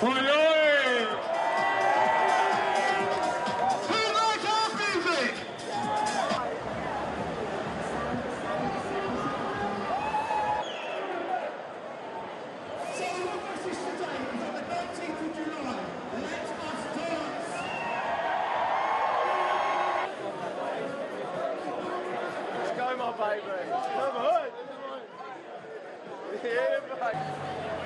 Oi, oi! Who likes house music? So what was this today? It was on the 13th of July. Let us dance! Let's go, my baby. Come on. Yeah, mate.